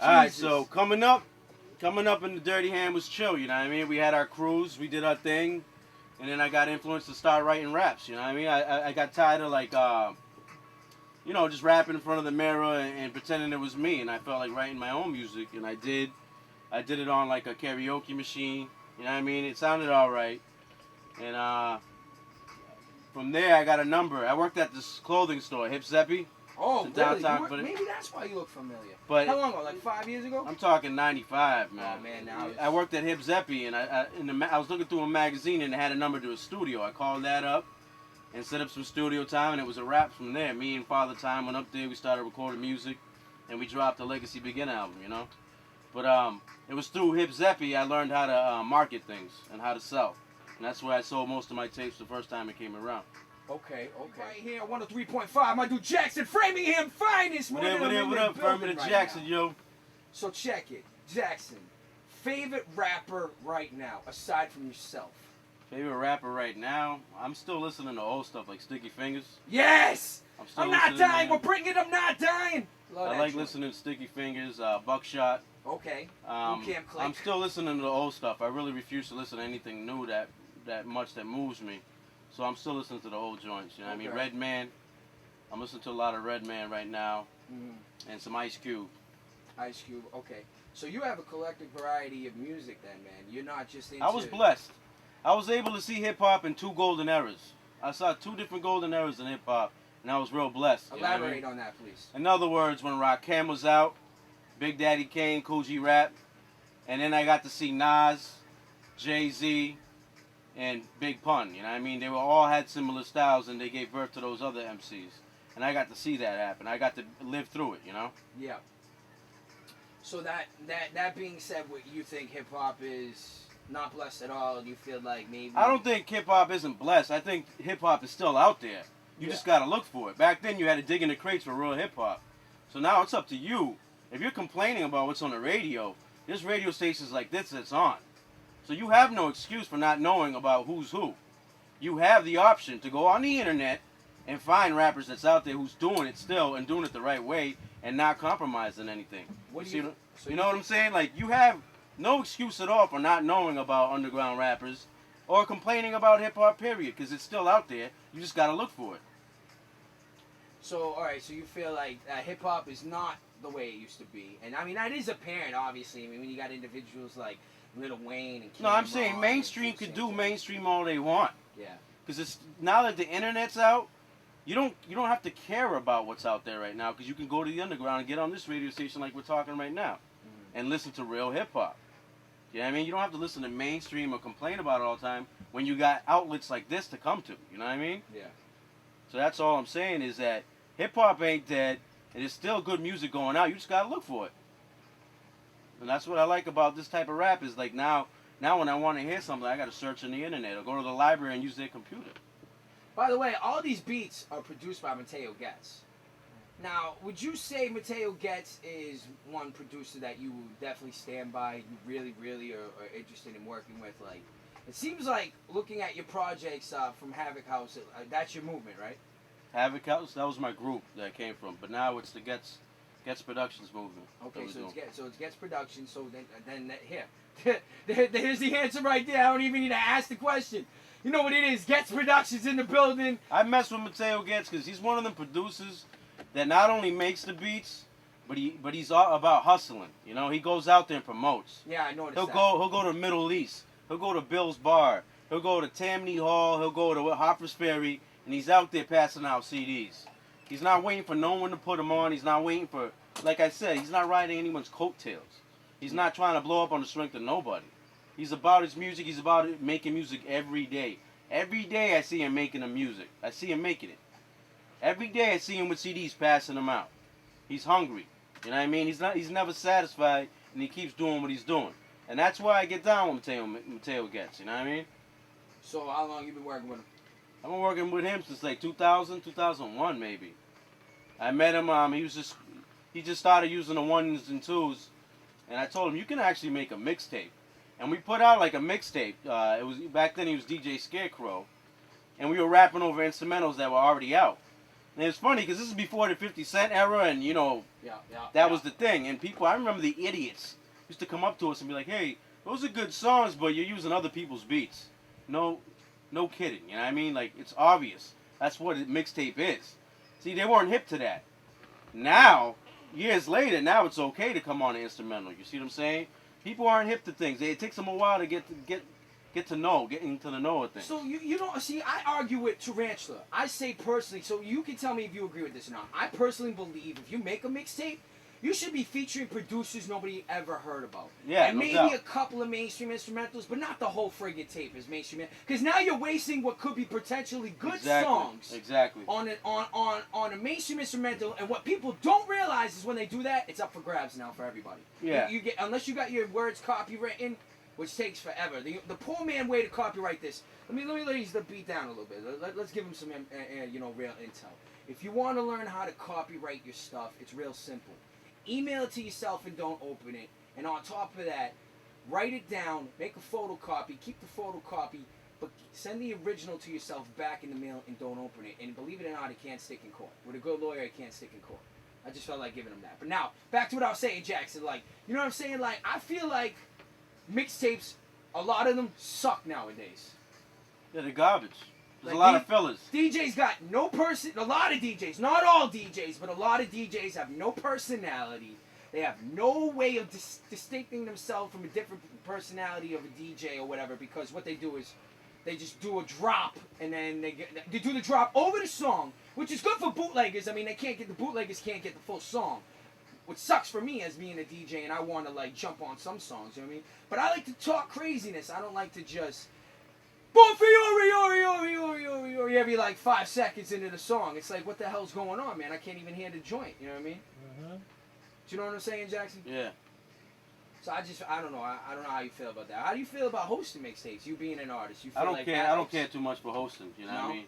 Alright, so coming up in the Dirty Hand was chill, you know what I mean? We had our crews, we did our thing, and then I got influenced to start writing raps, you know what I mean? I got tired of like, just rapping in front of the mirror and pretending it was me, and I felt like writing my own music, and I did. I did it on like a karaoke machine, you know what I mean? It sounded alright, and from there I got a number. I worked at this clothing store, Hip Zeppy. Oh, downtown, really? Maybe that's why you look familiar. But how long ago? Like 5 years ago? I'm talking 95, man. Oh man, now I worked at Hip Zeppy, and I was looking through a magazine, and it had a number to a studio. I called that up and set up some studio time, and it was a rap from there. Me and Father Time went up there. We started recording music, and we dropped the Legacy Begin album, you know. But it was through Hip Zeppy I learned how to market things and how to sell, and that's where I sold most of my tapes the first time it came around. Okay. Right here, 103.5. My dude Jaxn, Framingham finest. What up, Affirmative Jaxn, yo. So check it, Jaxn. Favorite rapper right now, aside from yourself? Favorite rapper right now? I'm still listening to old stuff like Sticky Fingers. Yes! I'm not dying. Man. We're bringing I'm not dying. I like listening to Sticky Fingers, Buckshot. Okay. I'm still listening to the old stuff. I really refuse to listen to anything new that much that moves me. So I'm still listening to the old joints, you know what I mean? Redman. I'm listening to a lot of Redman right now. And some Ice Cube. Ice Cube, okay. So you have a collective variety of music then, man. You're not just into... I was blessed. I was able to see hip-hop in 2 golden eras. I saw 2 different golden eras in hip-hop, and I was real blessed. Elaborate on that, please. In other words, when Rakim was out, Big Daddy Kane, Cool G Rap, and then I got to see Nas, Jay-Z, and Big Pun, you know what I mean? They all had similar styles, and they gave birth to those other MCs. And I got to see that happen. I got to live through it, you know? Yeah. So that being said, what you think hip-hop is not blessed at all, and you feel like maybe... I don't think hip-hop isn't blessed. I think hip-hop is still out there. You just got to look for it. Back then, you had to dig in the crates for real hip-hop. So now it's up to you. If you're complaining about what's on the radio, there's radio stations like this that's on. So you have no excuse for not knowing about who's who. You have the option to go on the internet and find rappers that's out there who's doing it still and doing it the right way and not compromising anything. You know what I'm saying? Like, you have no excuse at all for not knowing about underground rappers or complaining about hip-hop, period, because it's still out there. You just got to look for it. So, all right, so you feel like hip-hop is not the way it used to be. And, I mean, that is apparent, obviously. I mean, when you got individuals like Lil Wayne and King No, I'm saying mainstream could do mainstream all they want. Yeah. Because it's now that the internet's out, you don't have to care about what's out there right now, because you can go to the underground and get on this radio station like we're talking right now and listen to real hip-hop. You know what I mean? You don't have to listen to mainstream or complain about it all the time when you got outlets like this to come to. You know what I mean? Yeah. So that's all I'm saying is that hip-hop ain't dead, and there's still good music going out. You just got to look for it. And that's what I like about this type of rap is like now when I want to hear something, I got to search on the internet or go to the library and use their computer. By the way, all these beats are produced by Mateo Getz. Now, would you say Mateo Getz is one producer that you definitely stand by, you really, really are interested in working with? Like, it seems like looking at your projects from Havoc House, that's your movement, right? Havoc House, that was my group that I came from, but now it's the Getz Productions movement. Okay, so it's Getz Productions. So then here, there's the answer right there. I don't even need to ask the question. You know what it is? Getz Productions in the building. I mess with Mateo Getz because he's one of them producers that not only makes the beats, but he's all about hustling. You know, he goes out there and promotes. Yeah, I noticed He'll go to the Middle East. He'll go to Bill's Bar. He'll go to Tammany Hall. He'll go to Harper's Ferry, and he's out there passing out CDs. He's not waiting for no one to put him on. He's not waiting for, like I said, he's not riding anyone's coattails. He's not trying to blow up on the strength of nobody. He's about his music. He's about making music every day. Every day I see him making the music. I see him making it. Every day I see him with CDs passing them out. He's hungry. You know what I mean? He's never satisfied, and he keeps doing what he's doing. And that's why I get down with Mateo Getz. You know what I mean? So how long you been working with him? I've been working with him since like 2000, 2001 maybe. I met him. He just started using the 1s and 2s, and I told him you can actually make a mixtape. And we put out like a mixtape. It was back then he was DJ Scarecrow, and we were rapping over instrumentals that were already out. And it's funny because this is before the 50 Cent era, and you know that was the thing. And people, I remember the idiots used to come up to us and be like, "Hey, those are good songs, but you're using other people's beats." No kidding. You know what I mean? Like, it's obvious. That's what a mixtape is. See, they weren't hip to that. Now, years later, now it's okay to come on an instrumental. You see what I'm saying? People aren't hip to things. It takes them a while to get into the know of things. So you don't see. I argue with Tarantula. I say personally. So you can tell me if you agree with this or not. I personally believe if you make a mixtape, you should be featuring producers nobody ever heard about. Yeah, and no maybe doubt. a couple of mainstream instrumentals, but not the whole friggin' tape is mainstream. Because now you're wasting what could be potentially good songs. Exactly. On a mainstream instrumental, and what people don't realize is when they do that, it's up for grabs now for everybody. Yeah. You get, unless you got your words copywritten, which takes forever. The poor man way to copyright this. Let me lay the beat down a little bit. Let's give him some real intel. If you want to learn how to copyright your stuff, it's real simple. Email it to yourself and don't open it. And on top of that, write it down, make a photocopy, keep the photocopy, but send the original to yourself back in the mail and don't open it. And believe it or not, it can't stick in court. With a good lawyer, it can't stick in court. I just felt like giving him that. But now, back to what I was saying, Jaxn. Like, you know what I'm saying? Like, I feel like mixtapes, a lot of them suck nowadays. Yeah, they're garbage. There's Like a lot of fillers. DJs got no person. A lot of DJs, not all DJs, but a lot of DJs have no personality. They have no way of distincting themselves from a different personality of a DJ or whatever. Because what they do is, they just do a drop and then they do the drop over the song, which is good for bootleggers. I mean, the bootleggers can't get the full song. Which sucks for me as being a DJ and I want to like jump on some songs, you know what I mean? But I like to talk craziness. I don't like to just boom, Fiore, every like 5 seconds into the song. It's like, what the hell's going on, man? I can't even hear the joint, you know what I mean? Mm-hmm. Do you know what I'm saying, Jaxn? Yeah. So I don't know. I don't know how you feel about that. How do you feel about hosting mixtapes? You being an artist, you feel I don't like care. that I don't makes- care too much for hosting. You know No? what I mean?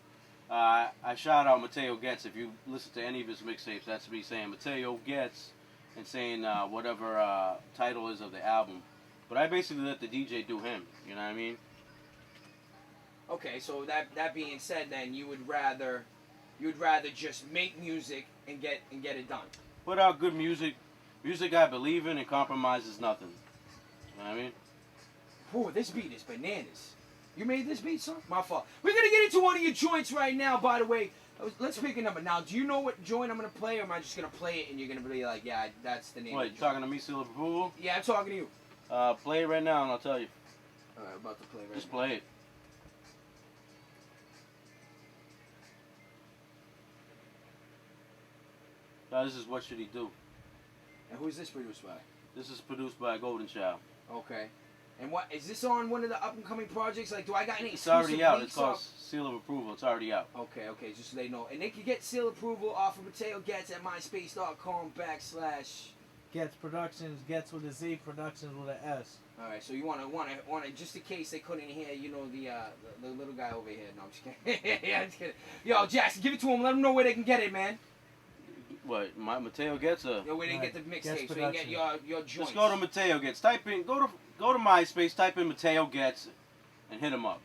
I shout out Mateo Getz. If you listen to any of his mixtapes, that's me saying Mateo Getz and saying whatever title is of the album. But I basically let the DJ do him. You know what I mean? Okay, so that being said, then you would rather just make music and get it done. Put out good music I believe in, and compromises nothing. You know what I mean? Ooh, this beat is bananas. You made this beat, son? My fault. We're gonna get into one of your joints right now, by the way. Let's pick a number. Now, do you know what joint I'm gonna play, or am I just gonna play it and you're gonna be like, yeah, that's the name What, of you the joint? talking to me, Seal of Approval? Yeah, I'm talking to you. Play it right now and I'll tell you. Alright, I'm about to play right Just now. play it. This is What Should He Do? And who's this produced by? This is produced by Golden Child. Okay. And what is this on one of the up and coming projects? Like, do I got any It's exclusive already out. links It's called up? Seal of Approval. It's already out. Okay, just so they know. And they can get seal approval off of Mateo Getz at myspace.com/ Getz Productions, Getz with a Z, Productions with an S. Alright, so you wanna just in case they couldn't hear, you know, the little guy over here. No, I'm just kidding. Yeah, I'm just kidding. Yo, Jaxn, give it to them. Let them know where they can get it, man. What, Mateo Getz? Yo, where they Right. get the Getz mixtape, so you can get your joints. Just go to Mateo Getz. Type in, go to MySpace, type in Mateo Getz, and hit him up.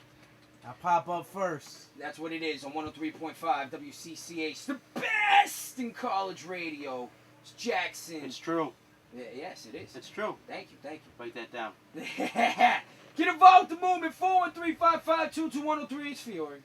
I pop up first. That's what it is on 103.5 WCCH, the best in college radio. It's Jaxn. It's true. Yeah, yes, it is. It's true. Thank you. Write that down. Get involved with the movement. 413-552-2103. It's Fiore.